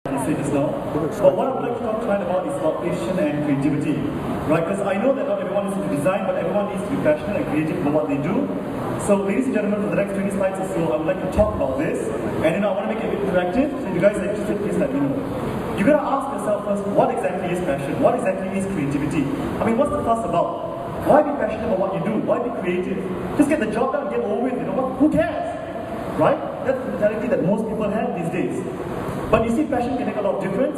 say just now. But what I would like to talk tonight about is about passion and creativity, right? Because I know that not everyone is into design, but everyone needs to be passionate and creative about what they do. So, ladies and gentlemen, for the next 20 slides or so, I would like to talk about this. And I want to make it interactive. So, if you guys are interested, please let me know. You've got to ask yourself first, what exactly is passion? What exactly is creativity? I mean, what's the fuss about? Why be passionate about what you do? Why be creative? Just get the job done and get over with. You know what? Who cares? Right? That's the mentality that most people have these days. But you see, passion can make a lot of difference,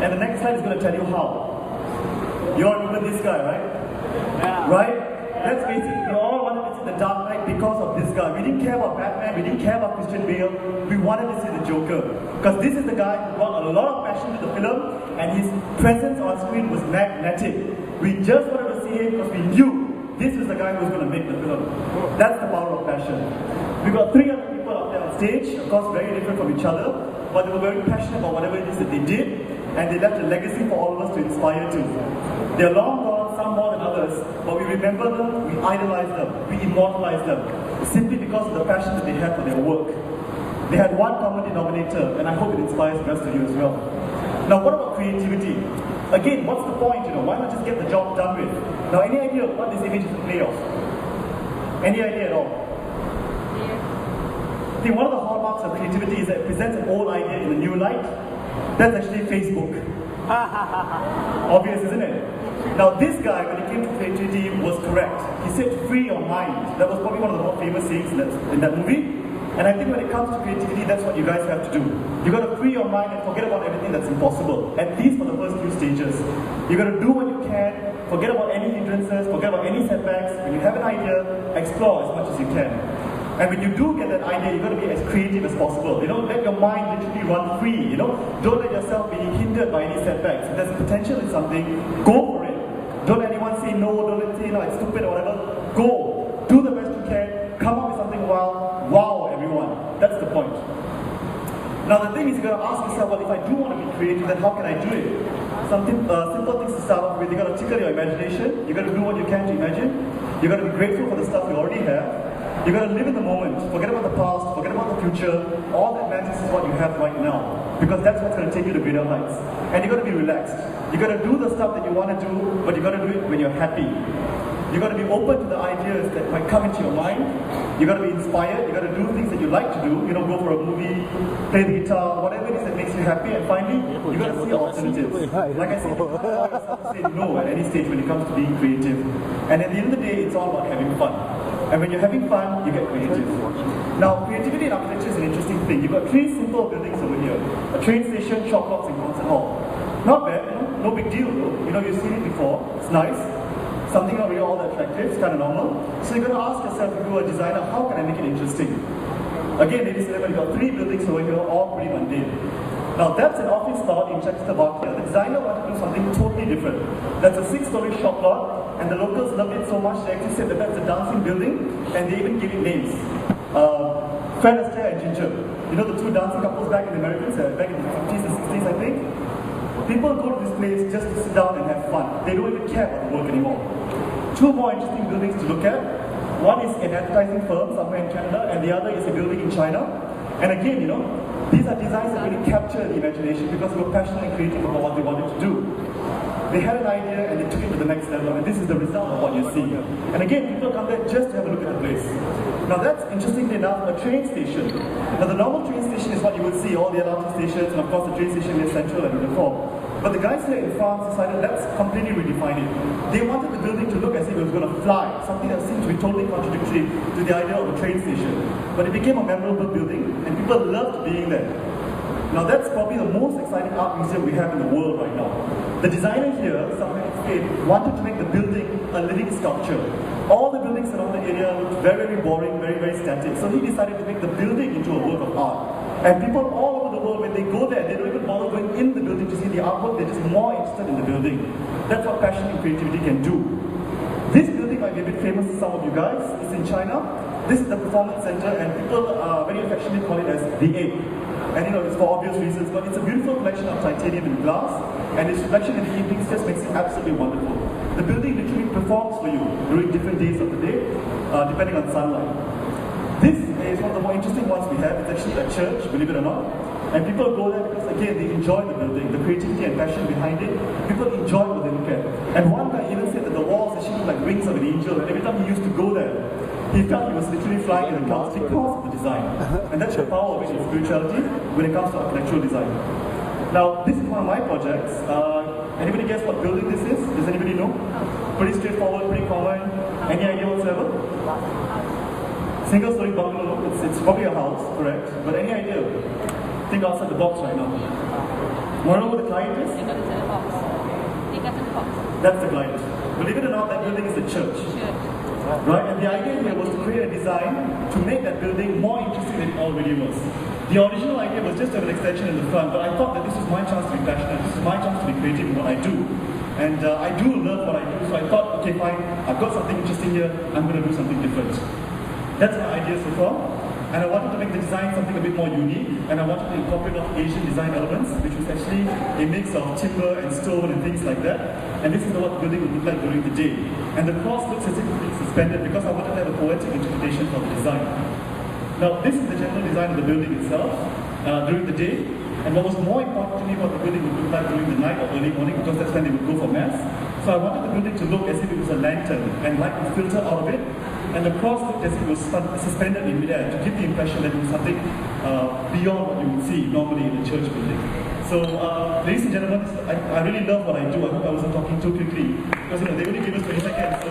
and the next slide is going to tell you how. You all remember this guy, right? Yeah. Right? Let's face it, we all wanted to see the Dark Knight because of this guy. We didn't care about Batman, we didn't care about Christian Bale, we wanted to see the Joker. Because this is the guy who brought a lot of passion to the film, and his presence on screen was magnetic. We just wanted to see him because we knew this was the guy who was going to make the film. That's the power of passion. We got 3 other people up there on stage, of course very different from each other, but they were very passionate about whatever it is that they did, and they left a legacy for all of us to inspire to. They're long gone, some more than others, but we remember them, we idolize them, we immortalize them, simply because of the passion that they had for their work. They had one common denominator, and I hope it inspires the rest of you as well. Now, what about creativity? Again, what's the point? Why not just get the job done with? Now, any idea of what this image is a play of? Any idea at all? I think one of the hallmarks of creativity is that it presents an old idea in a new light. That's actually Facebook. Obvious, isn't it? Now, this guy, when he came to creativity, was correct. He said, free your mind. That was probably one of the more famous sayings in that movie. And I think when it comes to creativity, that's what you guys have to do. You've got to free your mind and forget about everything that's impossible, at least for the first few stages. You've got to do what you can, forget about any hindrances, forget about any setbacks. When you have an idea, explore as much as you can. And when you do get that idea, you've got to be as creative as possible. Let your mind literally run free. Don't let yourself be hindered by any setbacks. If there's potential in something, go for it. Don't let anyone say no, don't let say it's stupid or whatever. Go. Do the best you can. Come up with something wild. Wow, everyone. That's the point. Now the thing is, you've got to ask yourself, well, if I do want to be creative, then how can I do it? Something simple things to start off with. You've got to tickle your imagination. You've got to do what you can to imagine. You've got to be grateful for the stuff you already have. You've got to live in the moment. Forget about the past, forget about the future. All that matters is what you have right now. Because that's what's going to take you to greater heights. And you've got to be relaxed. You've got to do the stuff that you want to do, but you've got to do it when you're happy. You've got to be open to the ideas that might come into your mind. You've got to be inspired. You've got to do things that you like to do. Go for a movie, play the guitar, whatever it is that makes you happy. And finally, you've got to see alternatives. Like I said, you can't allow yourself to say no at any stage when it comes to being creative. And at the end of the day, it's all about having fun. And when you're having fun, you get creative. Now, creativity in architecture is an interesting thing. You've got 3 simple buildings over here. A train station, shop blocks, and concert hall. Not bad, no big deal though. You've seen it before. It's nice. Something not really all that attractive. It's kind of normal. So you're going to ask yourself, if you're a designer, how can I make it interesting? Again, ladies and gentlemen, you've got 3 buildings over here, all pretty mundane. Now that's an office lot in Czechoslovakia. The designer wanted to do something totally different. That's a 6-story shop lot, and the locals loved it so much they actually said that that's a dancing building, and they even gave it names. Fred Astaire and Ginger. The 2 dancing couples back in the Americans, back in the 50s and 60s, I think. People go to this place just to sit down and have fun. They don't even care about the work anymore. 2 more interesting buildings to look at. One is an advertising firm somewhere in Canada, and the other is a building in China. And again, these are designs that really capture the imagination because they were passionate and creative about what they wanted to do. They had an idea and they took it to the next level, and this is the result of what you're seeing. And again, people come there just to have a look at the place. Now that's, interestingly enough, a train station. Now the normal train station is what you would see, all the LRT stations, and of course the train station near Central and Uniform. But the guys here in France decided let's completely redefine it. They wanted the building to look as if it was going to fly, something that seemed to be totally contradictory to the idea of a train station. But it became a memorable building, and people loved being there. Now that's probably the most exciting art museum we have in the world right now. The designer here, somewhere in Spain, wanted to make the building a living sculpture. All the buildings around the area looked very, very boring, very, very static. So he decided to make the building into a work of art. And people all over the world, when they go there, they don't even bother going in the building to see the artwork, they're just more interested in the building. That's what passion and creativity can do. This building might be a bit famous to some of you guys. It's in China. This is the performance center, and people very affectionately call it as the Ape. And it's for obvious reasons, but it's a beautiful collection of titanium and glass, and its reflection in the evenings just makes it absolutely wonderful. The building literally performs for you during different days of the day, depending on sunlight. This is one of the more interesting ones we have. It's actually a church, believe it or not. And people go there because, again, they enjoy the building, the creativity and passion behind it. People enjoy what they look at. And one guy even said that the walls actually look like wings of an angel, and every time he used to go there, he felt he was literally flying in the clouds because of the design. And that's the power of it in spirituality when it comes to architectural design. Now, this is one of my projects. Anybody guess what building this is? Does anybody know? Pretty straightforward, pretty common. Any idea whatsoever? Single-story bungalow. It's probably a house, correct? But any idea? Think outside the box right now. Want to know what the client is? That's the client. Believe it or not, that building is the church. Right? And the idea here was to create a design to make that building more interesting than it already was. The original idea was just to have an extension in the front, but I thought that this was my chance to be passionate, this is my chance to be creative in what I do. And I do love what I do, so I thought, okay fine, I've got something interesting here, I'm going to do something different. That's my idea so far. And I wanted to make the design something a bit more unique, and I wanted to incorporate of Asian design elements, which was actually a mix of timber and stone and things like that. And this is what the building would look like during the day. And the cross looks as if it's being suspended because I wanted to have a poetic interpretation for the design. Now, this is the general design of the building itself during the day. And what was more important to me, what the building would look like during the night or early morning, because that's when they would go for mass. So I wanted the building to look as if it was a lantern, and light would filter out of it. And the cross looked as if it was suspended in midair to give the impression that it was something beyond what you would see normally in a church building. So, ladies and gentlemen, I really love what I do. I hope I wasn't talking too quickly, because they only gave us 20 seconds. So,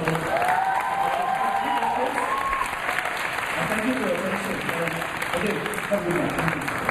thank you for your attention. Again, have a good night. Thank you.